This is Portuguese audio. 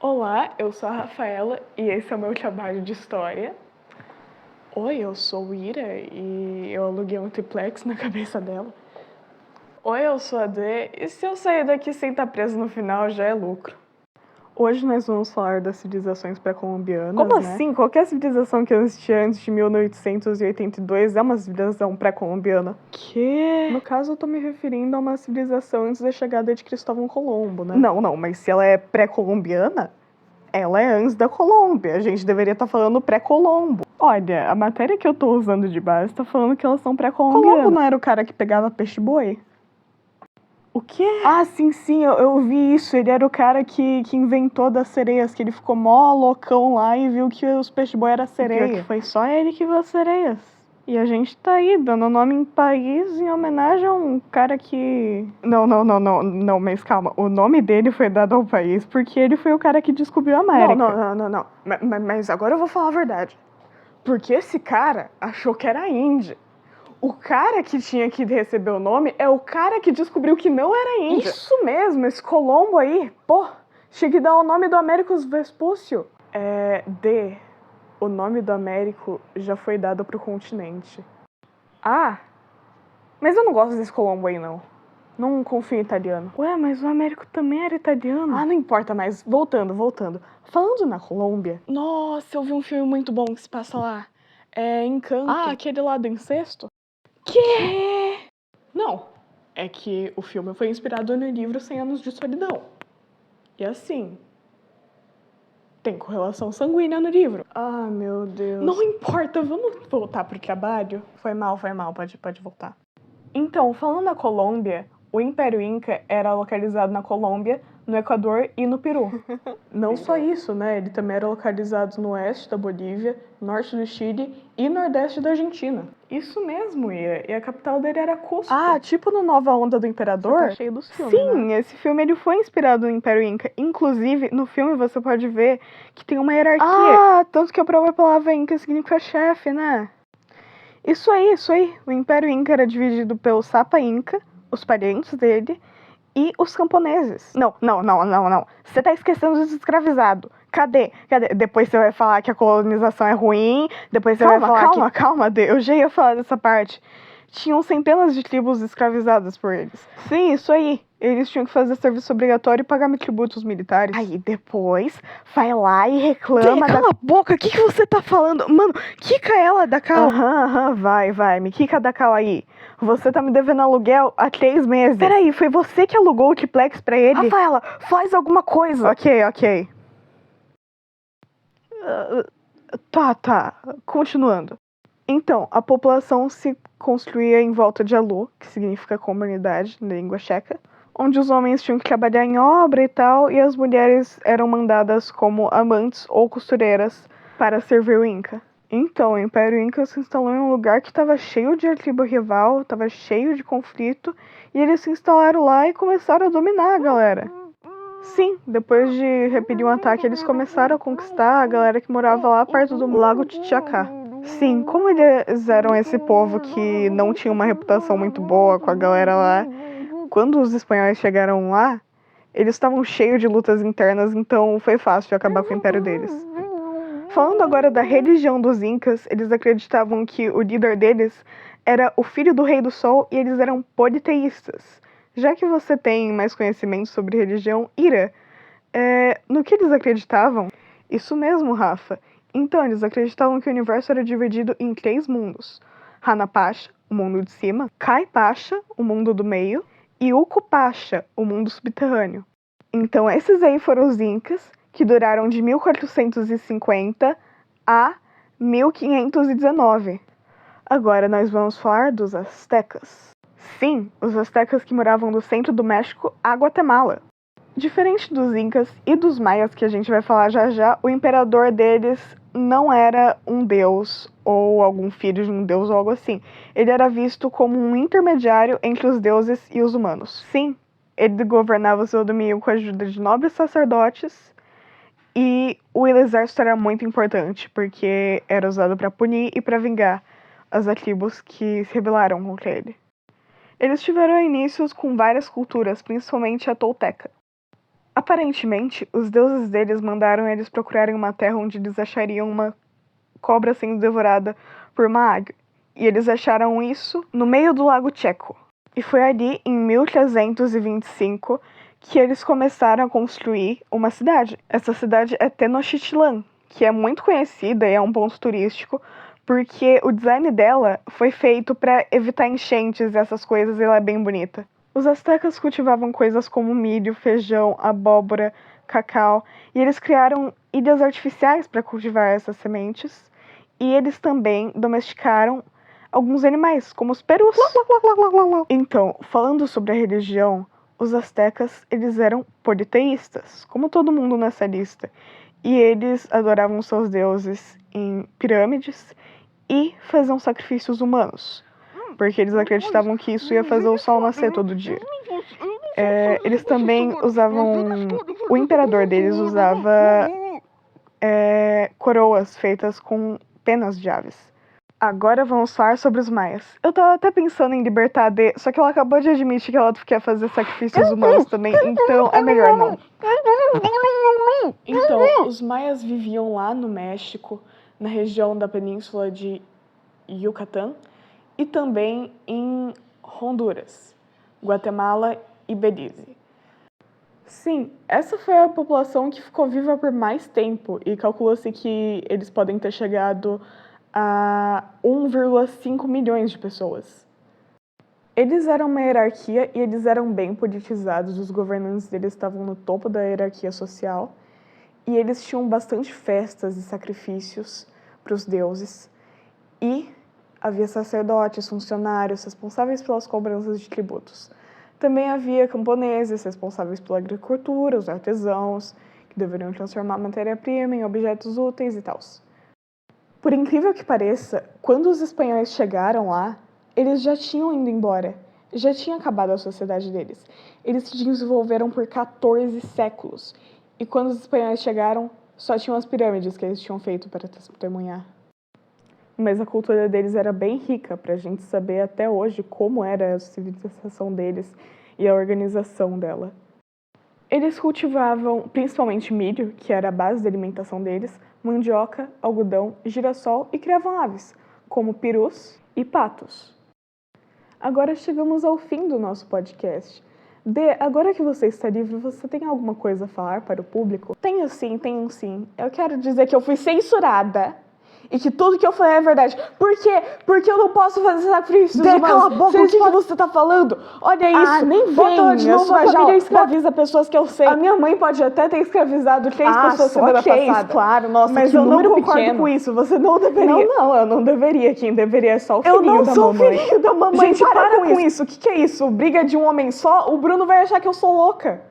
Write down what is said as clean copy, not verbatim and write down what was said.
Olá, eu sou a Rafaela e esse é o meu trabalho de história. Oi, eu sou o Ira e eu aluguei um triplex na cabeça dela. Oi, eu sou a Dê e se eu sair daqui sem estar preso no final já é lucro. Hoje nós vamos falar das civilizações pré-colombianas, Como né? assim? Qualquer civilização que existia antes de 1882 é uma civilização pré-colombiana? Que? No caso, eu tô me referindo a uma civilização antes da chegada de Cristóvão Colombo, né? Não, mas se ela é pré-colombiana, ela é antes da Colômbia. A gente deveria estar falando pré-Colombo. Olha, a matéria que eu tô usando de base tá falando que elas são pré-colombianas. Colombo não era o cara que pegava peixe-boi? O quê? Ah, sim, eu vi isso. Ele era o cara que inventou das sereias, que ele ficou mó loucão lá e viu que os peixe-boi era sereia. Pior que foi só ele que viu as sereias. E a gente tá aí, dando nome em país em homenagem a um cara que... Não, mas calma. O nome dele foi dado ao país porque ele foi o cara que descobriu a América. Não. Mas agora eu vou falar a verdade. Porque esse cara achou que era a Índia. O cara que tinha que receber o nome é o cara que descobriu que não era Índia. Isso mesmo, esse Colombo aí. Pô, tinha que dar o nome do Américos Vespúcio. O nome do Américo já foi dado pro continente. Ah, mas eu não gosto desse Colombo aí, não. Não confio em italiano. Ué, mas o Américo também era italiano. Ah, não importa mais. Voltando. Falando na Colômbia... Nossa, eu vi um filme muito bom que se passa lá. É Encanto. Ah, aquele lá do incesto? Que? Não, é que o filme foi inspirado no livro 100 Anos de Solidão. E assim, tem correlação sanguínea no livro. Ah, meu Deus. Não importa, vamos voltar pro trabalho? Foi mal, pode voltar. Então, falando da Colômbia, o Império Inca era localizado na Colômbia, no Equador e no Peru. Não só isso, né? Ele também era localizado no oeste da Bolívia, norte do Chile e nordeste da Argentina. Isso mesmo, Ira. E a capital dele era Cusco. Ah, tipo no Nova Onda do Imperador? Tá cheio dos filmes, Sim, né? esse filme ele foi inspirado no Império Inca. Inclusive, no filme você pode ver que tem uma hierarquia. Ah, tanto que a própria palavra Inca significa chefe, né? Isso aí. O Império Inca era dividido pelo Sapa Inca, os parentes dele, e os camponeses. Não. Você tá esquecendo dos escravizados. Cadê? Depois você vai falar que a colonização é ruim, depois você vai falar Calma, eu já ia falar dessa parte. Tinham centenas de tribos escravizadas por eles. Sim, isso aí. Eles tinham que fazer serviço obrigatório e pagar tributos militares. Aí depois, vai lá e reclama Cala a boca, o que você tá falando? Mano, quica ela da cal. Aham, vai, me quica da cal aí. Você tá me devendo aluguel há 3 meses. Peraí, foi você que alugou o triplex pra ele? Rafaela, faz alguma coisa. Ok. Tá, continuando. Então, a população se construía em volta de Alu, que significa comunidade na língua checa, onde os homens tinham que trabalhar em obra e tal, e as mulheres eram mandadas como amantes ou costureiras para servir o Inca. Então, o Império Inca se instalou em um lugar que estava cheio de tribo rival, estava cheio de conflito, e eles se instalaram lá e começaram a dominar a galera. Sim, depois de repelir um ataque, eles começaram a conquistar a galera que morava lá perto do Lago Titiacá. Sim, como eles eram esse povo que não tinha uma reputação muito boa com a galera lá, quando os espanhóis chegaram lá, eles estavam cheios de lutas internas, então foi fácil de acabar com o império deles. Falando agora da religião dos Incas, eles acreditavam que o líder deles era o filho do Rei do Sol e eles eram politeístas. Já que você tem mais conhecimento sobre religião, Ira, no que eles acreditavam? Isso mesmo, Rafa. Então, eles acreditavam que o universo era dividido em 3 mundos. Hanapacha, o mundo de cima, Caipacha, o mundo do meio, e Ucupacha, o mundo subterrâneo. Então, esses aí foram os Incas, que duraram de 1450 a 1519. Agora nós vamos falar dos Aztecas. Sim, os Aztecas que moravam do centro do México a Guatemala. Diferente dos Incas e dos Maias, que a gente vai falar já, o imperador deles não era um deus ou algum filho de um deus ou algo assim. Ele era visto como um intermediário entre os deuses e os humanos. Sim, ele governava o seu domínio com a ajuda de nobres sacerdotes e o exército era muito importante, porque era usado para punir e para vingar as tribos que se rebelaram contra ele. Eles tiveram inícios com várias culturas, principalmente a tolteca. Aparentemente, os deuses deles mandaram eles procurarem uma terra onde eles achariam uma cobra sendo devorada por uma águia. E eles acharam isso no meio do Lago Tcheco. E foi ali, em 1325, que eles começaram a construir uma cidade. Essa cidade é Tenochtitlan, que é muito conhecida e é um ponto turístico, porque o design dela foi feito para evitar enchentes e essas coisas, e ela é bem bonita. Os astecas cultivavam coisas como milho, feijão, abóbora, cacau, e eles criaram ilhas artificiais para cultivar essas sementes, e eles também domesticaram alguns animais, como os perus. Então, falando sobre a religião, os astecas, eles eram politeístas, como todo mundo nessa lista, e eles adoravam seus deuses em pirâmides e faziam sacrifícios humanos, porque eles acreditavam que isso ia fazer o sol nascer todo dia. Eles também usavam... O imperador deles usava coroas feitas com penas de aves. Agora vamos falar sobre os maias. Eu tava até pensando em libertar a D, só que ela acabou de admitir que ela quer fazer sacrifícios humanos também, então é melhor não. Então, os maias viviam lá no México, na região da península de Yucatán, e também em Honduras, Guatemala e Belize. Sim, essa foi a população que ficou viva por mais tempo, e calcula-se que eles podem ter chegado a 1,5 milhões de pessoas. Eles eram uma hierarquia e eles eram bem politizados, os governantes deles estavam no topo da hierarquia social, e eles tinham bastante festas e sacrifícios para os deuses, e havia sacerdotes, funcionários responsáveis pelas cobranças de tributos. Também havia camponeses responsáveis pela agricultura, os artesãos, que deveriam transformar matéria-prima em objetos úteis e tal. Por incrível que pareça, quando os espanhóis chegaram lá, eles já tinham ido embora. Já tinha acabado a sociedade deles. Eles se desenvolveram por 14 séculos. E quando os espanhóis chegaram, só tinham as pirâmides que eles tinham feito para testemunhar. Mas a cultura deles era bem rica, pra gente saber até hoje como era a civilização deles e a organização dela. Eles cultivavam principalmente milho, que era a base da alimentação deles, mandioca, algodão, girassol e criavam aves, como perus e patos. Agora chegamos ao fim do nosso podcast. Dê, agora que você está livre, você tem alguma coisa a falar para o público? Tenho sim. Eu quero dizer que eu fui censurada. E que tudo que eu falei é verdade. Por quê? Porque eu não posso fazer sacrifícios humanos. Cala a boca, sei o que você tá falando. Olha isso. Nem vem. Bota de novo a a família escraviza pessoas que eu sei. A minha mãe pode até ter escravizado 3 pessoas semana passada. Claro, nossa, mas que eu não número concordo pequeno. com isso. Você não deveria. Não, eu não deveria. Quem deveria é só o filhinho da mamãe. Eu não sou o filhinho da mamãe. Gente, para com isso. O que é isso? Briga de um homem só? O Bruno vai achar que eu sou louca.